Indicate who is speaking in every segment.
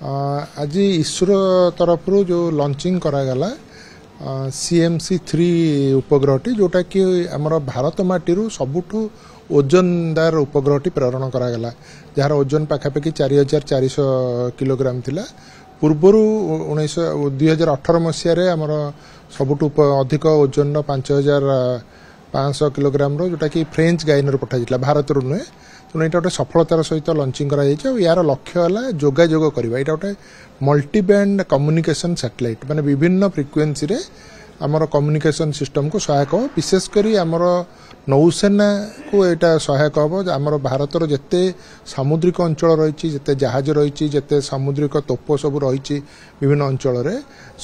Speaker 1: आज इसरो तरफ जो लॉन्चिंग करागला CMC-3 उपग्रहटी जोटा कि आमर भारत माटी सबुठु ओजनदार उपग्रहटी प्रेरण करागला जार ओजन पाखापाखि 4400 किलोग्राम थिला पूर्वर 2018 मसीह आमर सबुठु अधिक ओजन 5500 किलोग्राम जोटा कि फ्रेंच गाइनर पठाई भारत नुहे तेणु यहाँ गोटे सफलतार सहित लॉन्चिंग कर यार लक्ष्य है जोगाजोग करवा यहाँ गोटे मल्टीबैंड कम्युनिकेशन सैटेलाइट माने विभिन्न फ्रिक्वेन्सी रे आमर कम्युनिकेशन सिस्टम को सहायक हो विशेषकर आमर नौसेना को यहाँ सहायक हम आमर भारतर जिते सामुद्रिक अंचल रही जिते जहाज रही जिते सामुद्रिक तोप सब रही विभिन्न अंचल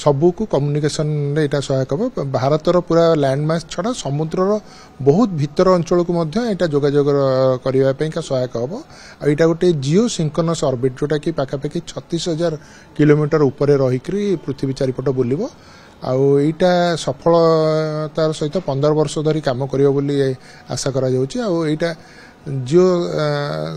Speaker 1: सबू को कम्युनिकेशन यहाँ सहायक हम भारतर पूरा लैंडमास छड़ा समुद्रर बहुत भीतर अंचल को यहाँ जोगाजोग करने सहायक हम आईटा गोटे जिओ सिंक्रोनस ऑर्बिट जोटा कि पाखापाखि 36,000 किलोमीटर ऊपर रहीकि पृथ्वी चारिपट बुलिबो आईटा सफलतार सहित 15 वर्ष धरी काम करियो बोली आशा करा जाउची आईटा जिओ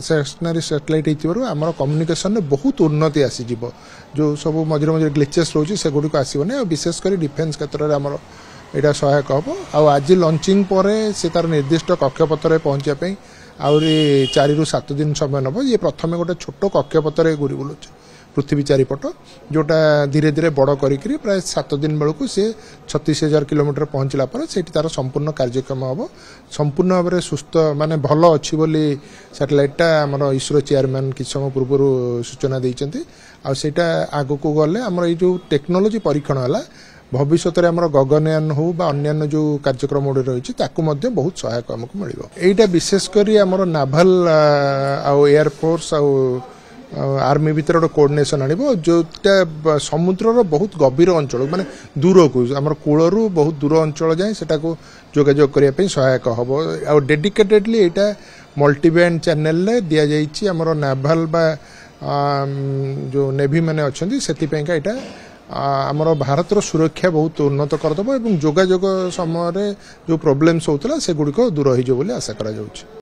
Speaker 1: स्टेशनरी सैटेलाइट होइतिबारु हमर कम्युनिकेशन में बहुत उन्नति आसी जिवो जो सब मझिरे मझिरे ग्लिचेस रोची से गुडी को आसीबने और विशेष कर डिफेन्स क्षेत्र रे हमर एटा सहायक हम आज लॉन्चिंग परे से तार निर्दिष्ट कक्षपथ रे पहुंचा पई आउरी 4 ରୁ 7 दिन समय नब ये प्रथम गोटे छोट कक्षपथ रे घूरी बुलुछ पृथ्वी चारिपट जोटा धीरे धीरे बड़ करी प्राय 7 दिन बेलू सी 36,000 किलोमीटर पहुँचला से तार संपूर्ण कार्यक्रम हम संपूर्ण भाव में सुस्थ माने भल अच्छी बोली सैटेलाइटा आमर इसरो चेयरमैन किछ समय पूर्व सूचना देइचंती आ सेटा आगु को गले आमर ये जो टेक्नोलोजी परीक्षण है भविष्य में आमर गगनयान हो बा अन्यान्य जो कार्यक्रम गुड़े रही बहुत सहायक आमको मिल एटा विशेषकर आमर नाभाल एयरफोर्स आर्मी भीतर गोटे कोऑर्डिनेशन आनिबो जोटा समुद्रर बहुत गभीर अंचल माने दूर को आमर कूलरू बहुत दूर अंचल जाए सेटा को जोगाजोग करने पे सहायक हम आ डेडिकेटेडली एटा मल्टीबैंड चैनल रे दिया जाइछि आमर नाभाल बा जो नेवी माने अछंती सेति पेंका एटा आमर भारतर सुरक्षा बहुत उन्नत करदबो एवं जोगाजोग समय जो प्रोब्लेम्स होतला से गुडी को दूर होइजो बोली आशा करा जाउछि।